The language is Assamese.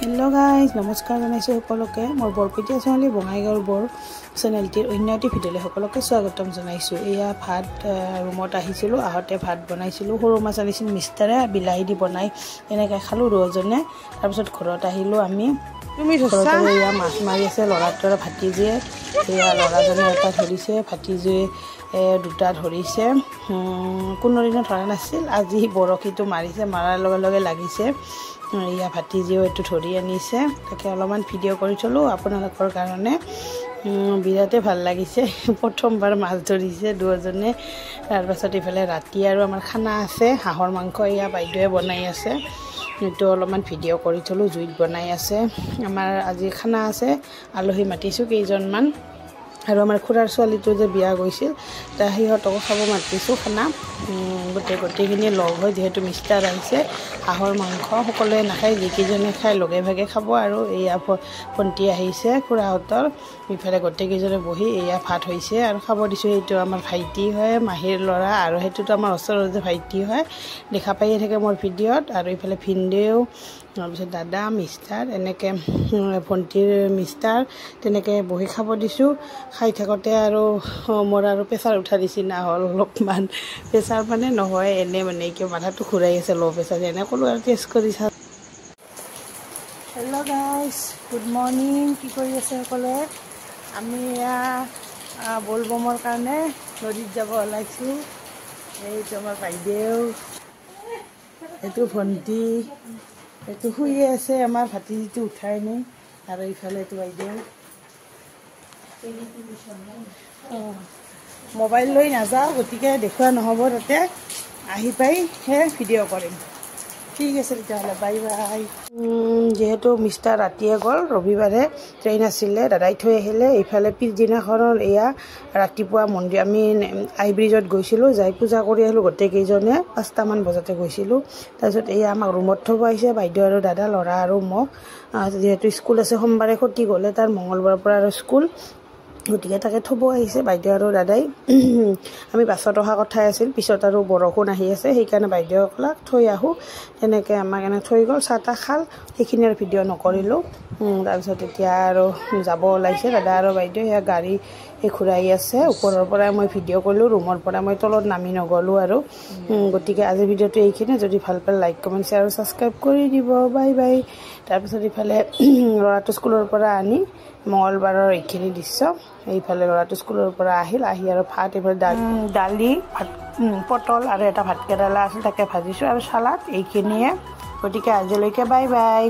हेलो गाइज नमस्कार जानाइছোঁ সকলোকে মোৰ বৰপিটিয়া ছোৱালী বঙাইগাঁৱৰ বৰ চেনেলটিৰ অন্য এটি ভিডিঅ'লৈ সকলোকে স্বাগতম জনাইছোঁ। এয়া ভাত ৰুমত আহিছিলোঁ, আহোঁতে ভাত বনাইছিলোঁ, সৰু মাছ আনিছিল মিষ্টাৰে, বিলাহী দি বনাই এনেকৈ খালোঁ দুজনে। তাৰপিছত ঘৰত আহিলোঁ আমি, ঘৰত এয়া মাছ মাৰি আছে ল'ৰাটোৱে, ভাতিজীয়ে এয়া ল'ৰাজনে এটা ধৰিছে, ভাতিজীয়ে দুটা ধৰিছে। কোনোদিনো ধৰা নাছিল, আজি বৰশীটো মাৰিছে, মাৰাৰ লগে লগে লাগিছে। এয়া ভাতিজীও এইটো ধৰি আনিছে, তাকে অলপমান ভিডিঅ' কৰি থলোঁ আপোনালোকৰ কাৰণে। বিৰাটেই ভাল লাগিছে, প্ৰথমবাৰ মাছ ধৰিছে দুজনে। তাৰপাছত এইফালে ৰাতি আৰু আমাৰ খানা আছে, হাঁহৰ মাংস এয়া বাইদেৱে বনাই আছে, এইটো অলপমান ভিডিঅ' কৰি থলোঁ। জুইত বনাই আছে, আমাৰ আজি খানা আছে, আলহী মাতিছোঁ কেইজনমান, আৰু আমাৰ খুৰাৰ ছোৱালীটো যে বিয়া গৈছিল সিহঁতকো খাব মাতিছোঁ খানা। গোটেইখিনি লগ হৈ, যিহেতু মিষ্টাৰ আহিছে, হাঁহৰ মাংস সকলোৱে নাখায়, যিকেইজনে খাই লগে ভাগে খাব। আৰু এয়া ভণ্টি আহিছে খুৰাহঁতৰ, ইফালে গোটেইকেইজনে বহি এয়া ভাত হৈছে আৰু খাব দিছোঁ। সেইটো আমাৰ ভাইটি হয়, মাহীৰ ল'ৰা, আৰু সেইটোতো আমাৰ ওচৰতে ভাইটি হয়, দেখা পায়ে থাকে মোৰ ভিডিঅ'ত। আৰু ইফালে ভিনদেউ, তাৰপিছত দাদা, মিষ্টাৰ, এনেকৈ ভণ্টিৰ মিষ্টাৰ, তেনেকৈ বহি খাব দিছোঁ। খাই থাকোঁতে আৰু মোৰ আৰু প্ৰেছাৰ উঠা নিচিনা হ'ল অলপমান। প্ৰেছাৰ মানে নহয়, এনেই মানে কিয় মাথাটো ঘূৰাই আছে, ল' প্ৰেছাৰ এনে ক'লোঁ আৰু টেষ্ট কৰি চাওঁ। Hello' guys, good morning. কি কৰি আছে সকলোৱে? আমি এয়া বলবমৰ কাৰণে নদীত যাব ওলাইছোঁ। এইটো আমাৰ বাইদেউ, এইটো ভণ্টি, এইটো শুয়ে আছে, আমাৰ ভাতিজিটো উঠাই নাই, আৰু ইফালে এইটো বাইদেউ। মোবাইল লৈ নাযাওঁ, গতিকে দেখুওৱা নহ'ব, তাতে আহি পাইহে ভিডিঅ' কৰিম। ঠিক আছে তেতিয়াহ'লে, বাই বাই। যিহেতু মিষ্টাৰ ৰাতিয়ে গ'ল, ৰবিবাৰে ট্ৰেইন আছিলে, দাদাই থৈ আহিলে। ইফালে পিছদিনাখনৰ এয়া ৰাতিপুৱা মন্দিৰ, আমি আই ব্ৰিজত গৈছিলোঁ, যাই পূজা কৰি আহিলোঁ গোটেইকেইজনে, 5টামান বজাতে গৈছিলোঁ। তাৰপিছত এয়া আমাক ৰুমত থ'ব আহিছে, বাইদেউ আৰু দাদা, ল'ৰা আৰু মোক। যিহেতু স্কুল আছে, সোমবাৰে ক্ষতি গ'লে তাৰ মঙলবাৰৰ পৰা আৰু স্কুল, গতিকে তাকে থ'ব আহিছে বাইদেউ আৰু দাদাই। আমি বাছত অহা কথাই আছিল, পিছত আৰু বৰষুণ আহি আছে, সেইকাৰণে বাইদেউক ক'লাক থৈ আহোঁ। তেনেকৈ আমাক এনে থৈ গ'ল, চাহ তাহ খাল, সেইখিনি আৰু ভিডিঅ' নকৰিলোঁ। তাৰপিছত এতিয়া আৰু যাব ওলাইছে দাদা আৰু বাইদেউ, সেয়া গাড়ী ঘূৰাই আছে। ওপৰৰ পৰাই মই ভিডিঅ' কৰিলোঁ, ৰুমৰ পৰা মই তলত নামি নগ'লোঁ আৰু। গতিকে আজিৰ ভিডিঅ'টো এইখিনি। যদি ভাল পালে লাইক, কমেণ্ট, শ্বেয়াৰ আৰু ছাবস্ক্ৰাইব কৰি দিব। Bye bye. তাৰপিছত ইফালে ল'ৰাটো স্কুলৰ পৰা আনি মঙলবাৰৰ এইখিনি দৃশ্য, এইফালে ল'ৰাটো স্কুলৰ পৰা আহিল, আহি আৰু ভাত, এইফালে দালি, ভাত, পটল আৰু এটা ভাতকেৰেলা আছিল, তাকে ভাজিছোঁ, আৰু চালাড, এইখিনিয়ে। গতিকে আজিলৈকে বাই বাই।